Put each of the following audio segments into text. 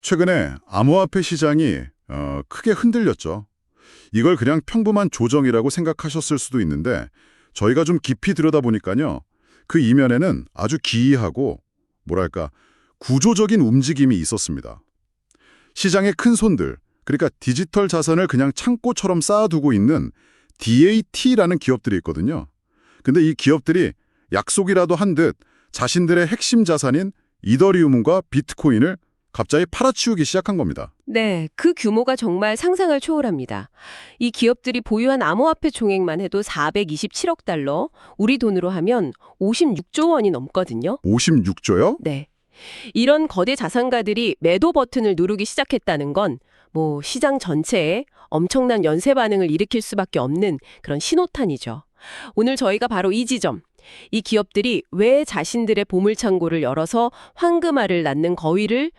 최근에 암호화폐 시장이 크게 흔들렸죠. 이걸 그냥 평범한 조정이라고 생각하셨을 수도 있는데 저희가 좀 깊이 들여다보니까요. 그 이면에는 아주 기이하고 뭐랄까 구조적인 움직임이 있었습니다. 시장의 큰 손들, 그러니까 디지털 자산을 그냥 창고처럼 쌓아두고 있는 DAT라는 기업들이 있거든요. 근데 이 기업들이 약속이라도 한 듯 자신들의 핵심 자산인 이더리움과 비트코인을 갑자기 팔아치우기 시작한 겁니다. 네, 그 규모가 정말 상상을 초월합니다. 이 기업들이 보유한 암호화폐 총액만 해도 427억 달러, 우리 돈으로 하면 56조 원이 넘거든요. 56조요? 네. 이런 거대 자산가들이 매도 버튼을 누르기 시작했다는 건 시장 전체에 엄청난 연쇄 반응을 일으킬 수밖에 없는 그런 신호탄이죠. 오늘 저희가 바로 이 지점, 이 기업들이 왜 자신들의 보물창고를 열어서 황금알을 낳는 거위를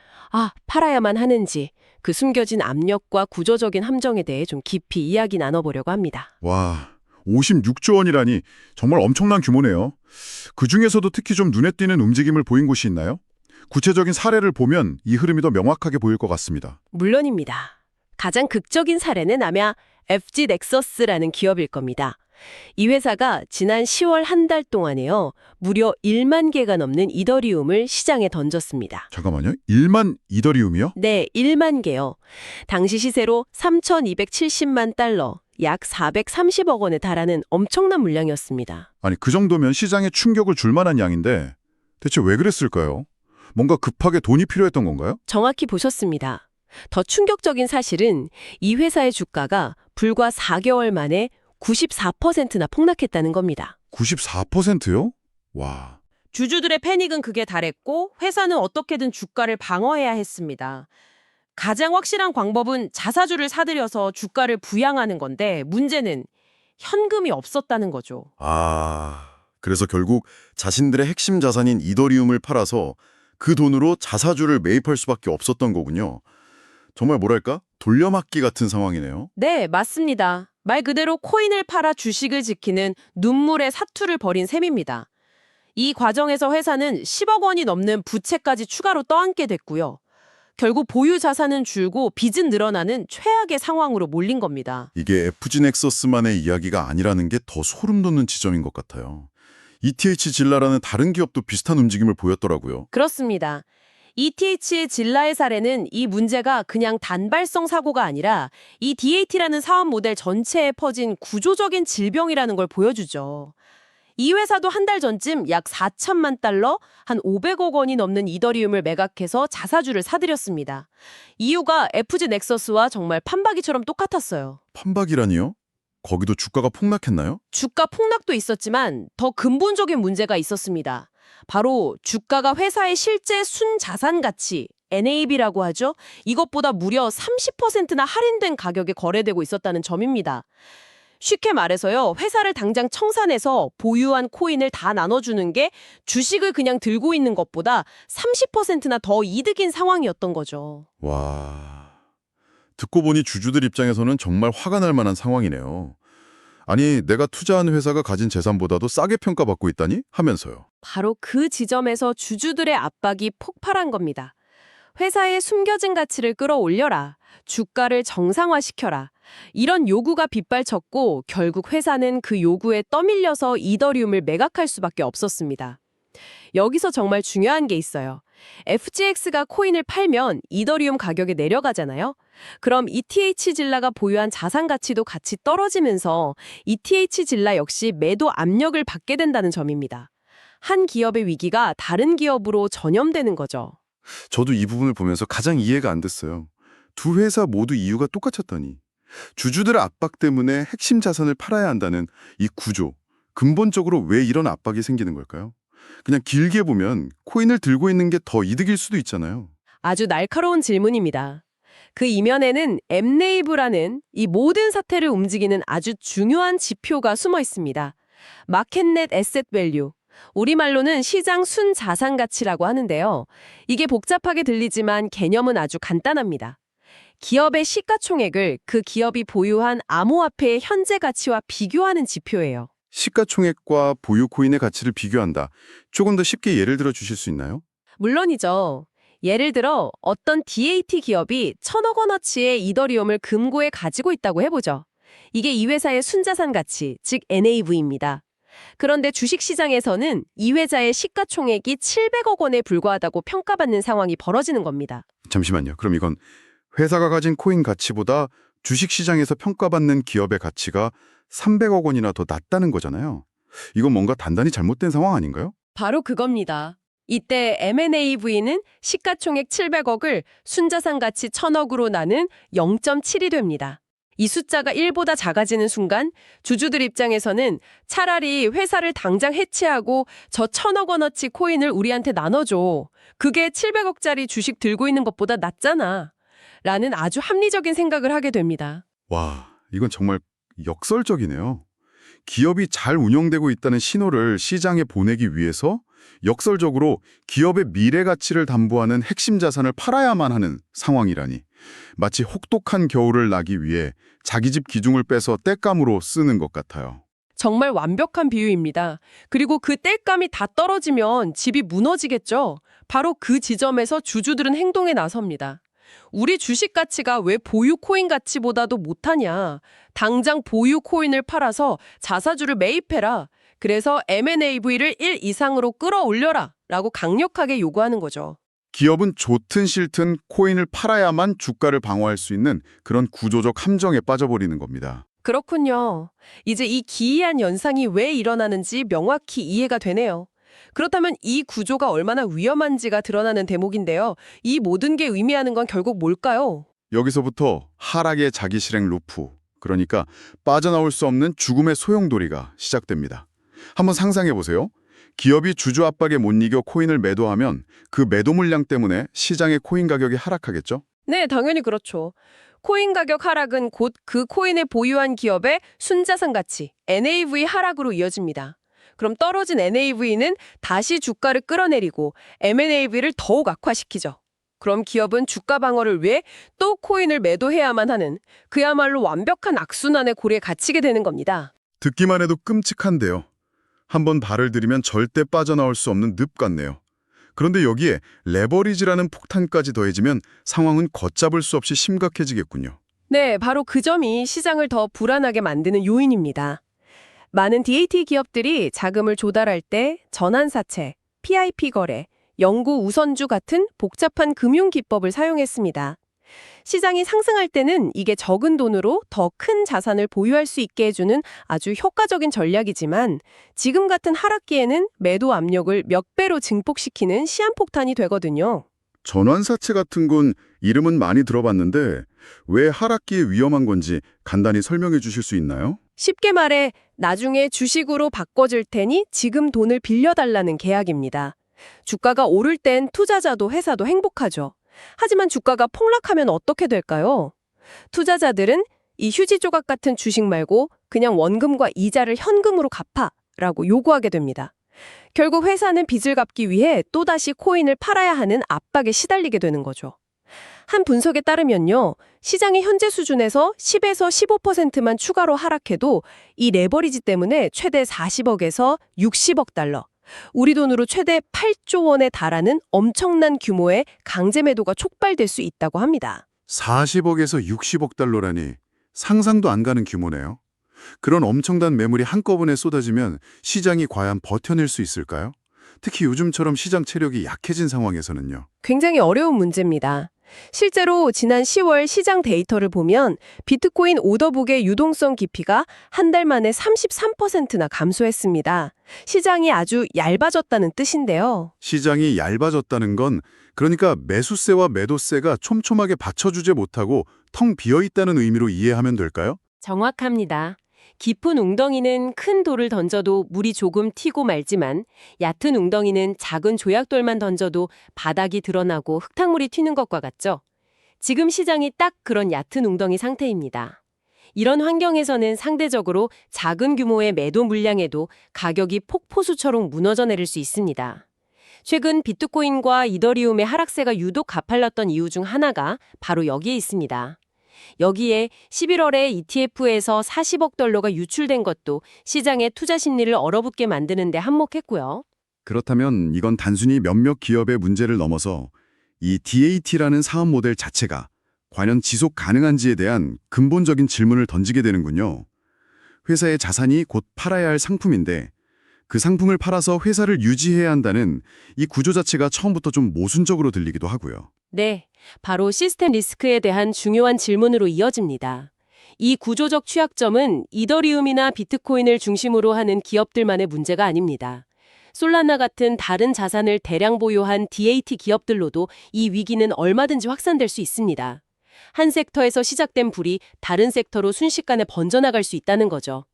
팔아야만 하는지 그 숨겨진 압력과 구조적인 함정에 대해 좀 깊이 이야기 나눠보려고 합니다. 와, 56조 원이라니 정말 엄청난 규모네요. 그중에서도 특히 좀 눈에 띄는 움직임을 보인 곳이 있나요? 구체적인 사례를 보면 이 흐름이 더 명확하게 보일 것 같습니다. 물론입니다. 가장 극적인 사례는 아마 FG 넥서스라는 기업일 겁니다. 이 회사가 지난 10월 한 달 동안에요. 무려 1만 개가 넘는 이더리움을 시장에 던졌습니다. 잠깐만요. 1만 이더리움이요? 네, 1만 개요. 당시 시세로 3,270만 달러, 약 430억 원에 달하는 엄청난 물량이었습니다. 아니, 그 정도면 시장에 충격을 줄 만한 양인데 대체 왜 그랬을까요? 뭔가 급하게 돈이 필요했던 건가요? 정확히 보셨습니다. 더 충격적인 사실은 이 회사의 주가가 불과 4개월 만에 94%나 폭락했다는 겁니다. 94%요? 와, 주주들의 패닉은 극에 달했고 회사는 어떻게든 주가를 방어해야 했습니다. 가장 확실한 방법은 자사주를 사들여서 주가를 부양하는 건데 문제는 현금이 없었다는 거죠. 그래서 결국 자신들의 핵심 자산인 이더리움을 팔아서 그 돈으로 자사주를 매입할 수밖에 없었던 거군요. 정말 뭐랄까? 돌려막기 같은 상황이네요. 네, 맞습니다. 말 그대로 코인을 팔아 주식을 지키는 눈물의 사투를 벌인 셈입니다. 이 과정에서 회사는 10억 원이 넘는 부채까지 추가로 떠안게 됐고요. 결국 보유 자산은 줄고 빚은 늘어나는 최악의 상황으로 몰린 겁니다. 이게 FG 넥서스만의 이야기가 아니라는 게 더 소름 돋는 지점인 것 같아요. ETH 질라라는 다른 기업도 비슷한 움직임을 보였더라고요. 그렇습니다. ETH의 질라의 사례는 이 문제가 그냥 단발성 사고가 아니라 이 DAT라는 사업 모델 전체에 퍼진 구조적인 질병이라는 걸 보여주죠. 이 회사도 한 달 전쯤 약 4천만 달러, 한 500억 원이 넘는 이더리움을 매각해서 자사주를 사들였습니다. 이유가 FG 넥서스와 정말 판박이처럼 똑같았어요. 판박이라니요? 거기도 주가가 폭락했나요? 주가 폭락도 있었지만 더 근본적인 문제가 있었습니다. 바로 주가가 회사의 실제 순자산 가치, NAV라고 하죠. 이것보다 무려 30%나 할인된 가격에 거래되고 있었다는 점입니다. 쉽게 말해서요, 회사를 당장 청산해서 보유한 코인을 다 나눠주는 게 주식을 그냥 들고 있는 것보다 30%나 더 이득인 상황이었던 거죠. 와, 듣고 보니 주주들 입장에서는 정말 화가 날 만한 상황이네요. 아니, 내가 투자한 회사가 가진 재산보다도 싸게 평가받고 있다니? 하면서요. 바로 그 지점에서 주주들의 압박이 폭발한 겁니다. 회사의 숨겨진 가치를 끌어올려라. 주가를 정상화시켜라. 이런 요구가 빗발쳤고 결국 회사는 그 요구에 떠밀려서 이더리움을 매각할 수밖에 없었습니다. 여기서 정말 중요한 게 있어요. FTX가 코인을 팔면 이더리움 가격이 내려가잖아요. 그럼 ETH 질라가 보유한 자산 가치도 같이 떨어지면서 ETH 질라 역시 매도 압력을 받게 된다는 점입니다. 한 기업의 위기가 다른 기업으로 전염되는 거죠. 저도 이 부분을 보면서 가장 이해가 안 됐어요. 두 회사 모두 이유가 똑같았더니 주주들의 압박 때문에 핵심 자산을 팔아야 한다는 이 구조, 근본적으로 왜 이런 압박이 생기는 걸까요? 그냥 길게 보면 코인을 들고 있는 게 더 이득일 수도 있잖아요. 아주 날카로운 질문입니다. 그 이면에는 엠네이브라는 이 모든 사태를 움직이는 아주 중요한 지표가 숨어 있습니다. 마켓넷 에셋 밸류, 우리말로는 시장 순자산 가치라고 하는데요. 이게 복잡하게 들리지만 개념은 아주 간단합니다. 기업의 시가총액을 그 기업이 보유한 암호화폐의 현재 가치와 비교하는 지표예요. 시가총액과 보유 코인의 가치를 비교한다. 조금 더 쉽게 예를 들어 주실 수 있나요? 물론이죠. 예를 들어 어떤 DAT 기업이 1,000억 원어치의 이더리움을 금고에 가지고 있다고 해보죠. 이게 이 회사의 순자산 가치, 즉 NAV입니다. 그런데 주식시장에서는 이 회사의 시가총액이 700억 원에 불과하다고 평가받는 상황이 벌어지는 겁니다. 잠시만요. 그럼 이건 회사가 가진 코인 가치보다 주식시장에서 평가받는 기업의 가치가 300억 원이나 더 낮다는 거잖아요. 이건 뭔가 단단히 잘못된 상황 아닌가요? 바로 그겁니다. 이때 MNAV는 시가총액 700억을 순자산 가치 1,000억으로 나눈 0.7이 됩니다. 이 숫자가 1보다 작아지는 순간 주주들 입장에서는 차라리 회사를 당장 해체하고 저 1,000억 원어치 코인을 우리한테 나눠줘. 그게 700억짜리 주식 들고 있는 것보다 낫잖아. 라는 아주 합리적인 생각을 하게 됩니다. 와, 이건 정말 역설적이네요. 기업이 잘 운영되고 있다는 신호를 시장에 보내기 위해서 역설적으로 기업의 미래 가치를 담보하는 핵심 자산을 팔아야만 하는 상황이라니. 마치 혹독한 겨울을 나기 위해 자기 집 기둥을 빼서 땔감으로 쓰는 것 같아요. 정말 완벽한 비유입니다. 그리고 그 땔감이 다 떨어지면 집이 무너지겠죠. 바로 그 지점에서 주주들은 행동에 나섭니다. 우리 주식 가치가 왜 보유 코인 가치보다도 못하냐. 당장 보유 코인을 팔아서 자사주를 매입해라. 그래서 MNAV를 1 이상으로 끌어올려라. 라고 강력하게 요구하는 거죠. 기업은 좋든 싫든 코인을 팔아야만 주가를 방어할 수 있는 그런 구조적 함정에 빠져버리는 겁니다. 그렇군요. 이제 이 기이한 현상이 왜 일어나는지 명확히 이해가 되네요. 그렇다면 이 구조가 얼마나 위험한지가 드러나는 대목인데요. 이 모든 게 의미하는 건 결국 뭘까요? 여기서부터 하락의 자기 실행 루프, 그러니까 빠져나올 수 없는 죽음의 소용돌이가 시작됩니다. 한번 상상해 보세요. 기업이 주주 압박에 못 이겨 코인을 매도하면 그 매도 물량 때문에 시장의 코인 가격이 하락하겠죠? 네, 당연히 그렇죠. 코인 가격 하락은 곧 그 코인을 보유한 기업의 순자산 가치, NAV 하락으로 이어집니다. 그럼 떨어진 NAV는 다시 주가를 끌어내리고 MNAV를 더욱 악화시키죠. 그럼 기업은 주가 방어를 위해 또 코인을 매도해야만 하는 그야말로 완벽한 악순환의 고리에 갇히게 되는 겁니다. 듣기만 해도 끔찍한데요. 한번 발을 들이면 절대 빠져나올 수 없는 늪 같네요. 그런데 여기에 레버리지라는 폭탄까지 더해지면 상황은 걷잡을 수 없이 심각해지겠군요. 네, 바로 그 점이 시장을 더 불안하게 만드는 요인입니다. 많은 DAT 기업들이 자금을 조달할 때 전환사채, PIP 거래, 영구 우선주 같은 복잡한 금융 기법을 사용했습니다. 시장이 상승할 때는 이게 적은 돈으로 더 큰 자산을 보유할 수 있게 해주는 아주 효과적인 전략이지만 지금 같은 하락기에는 매도 압력을 몇 배로 증폭시키는 시한폭탄이 되거든요. 전환사채 같은 건 이름은 많이 들어봤는데 왜 하락기에 위험한 건지 간단히 설명해 주실 수 있나요? 쉽게 말해 나중에 주식으로 바꿔줄 테니 지금 돈을 빌려달라는 계약입니다. 주가가 오를 땐 투자자도 회사도 행복하죠. 하지만 주가가 폭락하면 어떻게 될까요? 투자자들은 이 휴지 조각 같은 주식 말고 그냥 원금과 이자를 현금으로 갚아라고 요구하게 됩니다. 결국 회사는 빚을 갚기 위해 또다시 코인을 팔아야 하는 압박에 시달리게 되는 거죠. 한 분석에 따르면요. 시장의 현재 수준에서 10에서 15%만 추가로 하락해도 이 레버리지 때문에 최대 40억에서 60억 달러, 우리 돈으로 최대 8조 원에 달하는 엄청난 규모의 강제 매도가 촉발될 수 있다고 합니다. 40억에서 60억 달러라니 상상도 안 가는 규모네요. 그런 엄청난 매물이 한꺼번에 쏟아지면 시장이 과연 버텨낼 수 있을까요? 특히 요즘처럼 시장 체력이 약해진 상황에서는요. 굉장히 어려운 문제입니다. 실제로 지난 10월 시장 데이터를 보면 비트코인 오더북의 유동성 깊이가 한 달 만에 33%나 감소했습니다. 시장이 아주 얇아졌다는 뜻인데요. 시장이 얇아졌다는 건 그러니까 매수세와 매도세가 촘촘하게 받쳐주지 못하고 텅 비어있다는 의미로 이해하면 될까요? 정확합니다. 깊은 웅덩이는 큰 돌을 던져도 물이 조금 튀고 말지만 얕은 웅덩이는 작은 조약돌만 던져도 바닥이 드러나고 흙탕물이 튀는 것과 같죠. 지금 시장이 딱 그런 얕은 웅덩이 상태입니다. 이런 환경에서는 상대적으로 작은 규모의 매도 물량에도 가격이 폭포수처럼 무너져 내릴 수 있습니다. 최근 비트코인과 이더리움의 하락세가 유독 가팔랐던 이유 중 하나가 바로 여기에 있습니다. 여기에 11월에 ETF에서 40억 달러가 유출된 것도 시장의 투자 심리를 얼어붙게 만드는 데 한몫했고요. 그렇다면 이건 단순히 몇몇 기업의 문제를 넘어서 이 DAT라는 사업 모델 자체가 과연 지속 가능한지에 대한 근본적인 질문을 던지게 되는군요. 회사의 자산이 곧 팔아야 할 상품인데 그 상품을 팔아서 회사를 유지해야 한다는 이 구조 자체가 처음부터 좀 모순적으로 들리기도 하고요. 네, 바로 시스템 리스크에 대한 중요한 질문으로 이어집니다. 이 구조적 취약점은 이더리움이나 비트코인을 중심으로 하는 기업들만의 문제가 아닙니다. 솔라나 같은 다른 자산을 대량 보유한 DAT 기업들로도 이 위기는 얼마든지 확산될 수 있습니다. 한 섹터에서 시작된 불이 다른 섹터로 순식간에 번져나갈 수 있다는 거죠.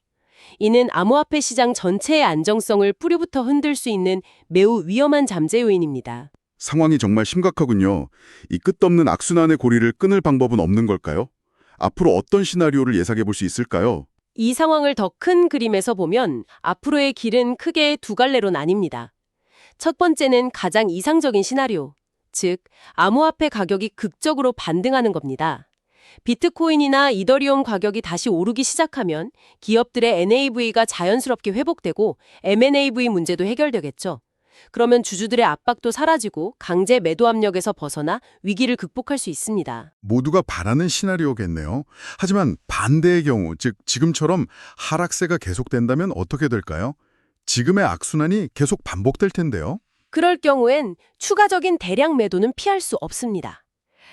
이는 암호화폐 시장 전체의 안정성을 뿌리부터 흔들 수 있는 매우 위험한 잠재 요인입니다. 상황이 정말 심각하군요. 이 끝없는 악순환의 고리를 끊을 방법은 없는 걸까요? 앞으로 어떤 시나리오를 예상해 볼 수 있을까요? 이 상황을 더 큰 그림에서 보면 앞으로의 길은 크게 두 갈래로 나뉩니다. 첫 번째는 가장 이상적인 시나리오, 즉 암호화폐 가격이 극적으로 반등하는 겁니다. 비트코인이나 이더리움 가격이 다시 오르기 시작하면 기업들의 NAV가 자연스럽게 회복되고 MNAV 문제도 해결되겠죠. 그러면 주주들의 압박도 사라지고 강제 매도 압력에서 벗어나 위기를 극복할 수 있습니다. 모두가 바라는 시나리오겠네요. 하지만 반대의 경우, 즉 지금처럼 하락세가 계속된다면 어떻게 될까요? 지금의 악순환이 계속 반복될 텐데요. 그럴 경우엔 추가적인 대량 매도는 피할 수 없습니다.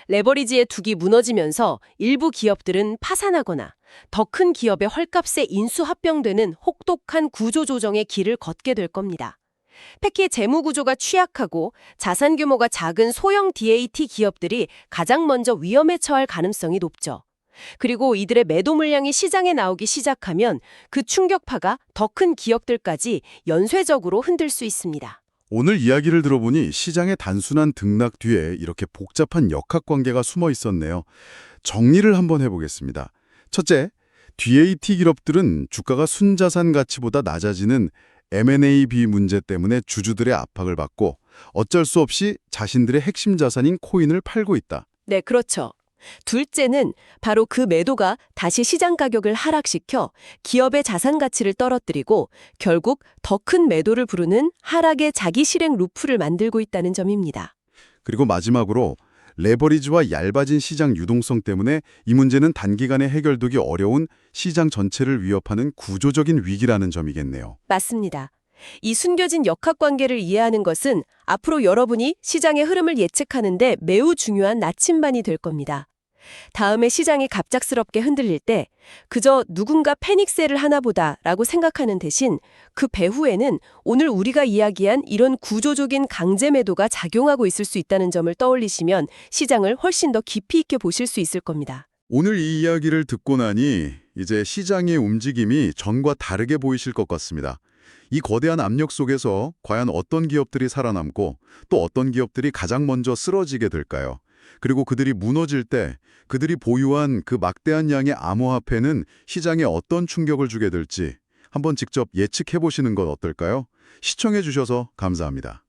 레버리지의 둑이 무너지면서 일부 기업들은 파산하거나 더 큰 기업의 헐값에 인수합병되는 혹독한 구조조정의 길을 걷게 될 겁니다. 특히 재무구조가 취약하고 자산 규모가 작은 소형 DAT 기업들이 가장 먼저 위험에 처할 가능성이 높죠. 그리고 이들의 매도 물량이 시장에 나오기 시작하면 그 충격파가 더 큰 기업들까지 연쇄적으로 흔들 수 있습니다. 오늘 이야기를 들어보니 시장의 단순한 등락 뒤에 이렇게 복잡한 역학관계가 숨어 있었네요. 정리를 한번 해보겠습니다. 첫째, DAT 기업들은 주가가 순자산 가치보다 낮아지는 M&A 문제 때문에 주주들의 압박을 받고 어쩔 수 없이 자신들의 핵심 자산인 코인을 팔고 있다. 네, 그렇죠. 둘째는 바로 그 매도가 다시 시장 가격을 하락시켜 기업의 자산 가치를 떨어뜨리고 결국 더 큰 매도를 부르는 하락의 자기 실행 루프를 만들고 있다는 점입니다. 그리고 마지막으로 레버리지와 얇아진 시장 유동성 때문에 이 문제는 단기간에 해결되기 어려운 시장 전체를 위협하는 구조적인 위기라는 점이겠네요. 맞습니다. 이 숨겨진 역학관계를 이해하는 것은 앞으로 여러분이 시장의 흐름을 예측하는데 매우 중요한 나침반이 될 겁니다. 다음에 시장이 갑작스럽게 흔들릴 때 그저 누군가 패닉세를 하나 보다라고 생각하는 대신 그 배후에는 오늘 우리가 이야기한 이런 구조적인 강제 매도가 작용하고 있을 수 있다는 점을 떠올리시면 시장을 훨씬 더 깊이 있게 보실 수 있을 겁니다. 오늘 이 이야기를 듣고 나니 이제 시장의 움직임이 전과 다르게 보이실 것 같습니다. 이 거대한 압력 속에서 과연 어떤 기업들이 살아남고 또 어떤 기업들이 가장 먼저 쓰러지게 될까요? 그리고 그들이 무너질 때 그들이 보유한 그 막대한 양의 암호화폐는 시장에 어떤 충격을 주게 될지 한번 직접 예측해 보시는 건 어떨까요? 시청해 주셔서 감사합니다.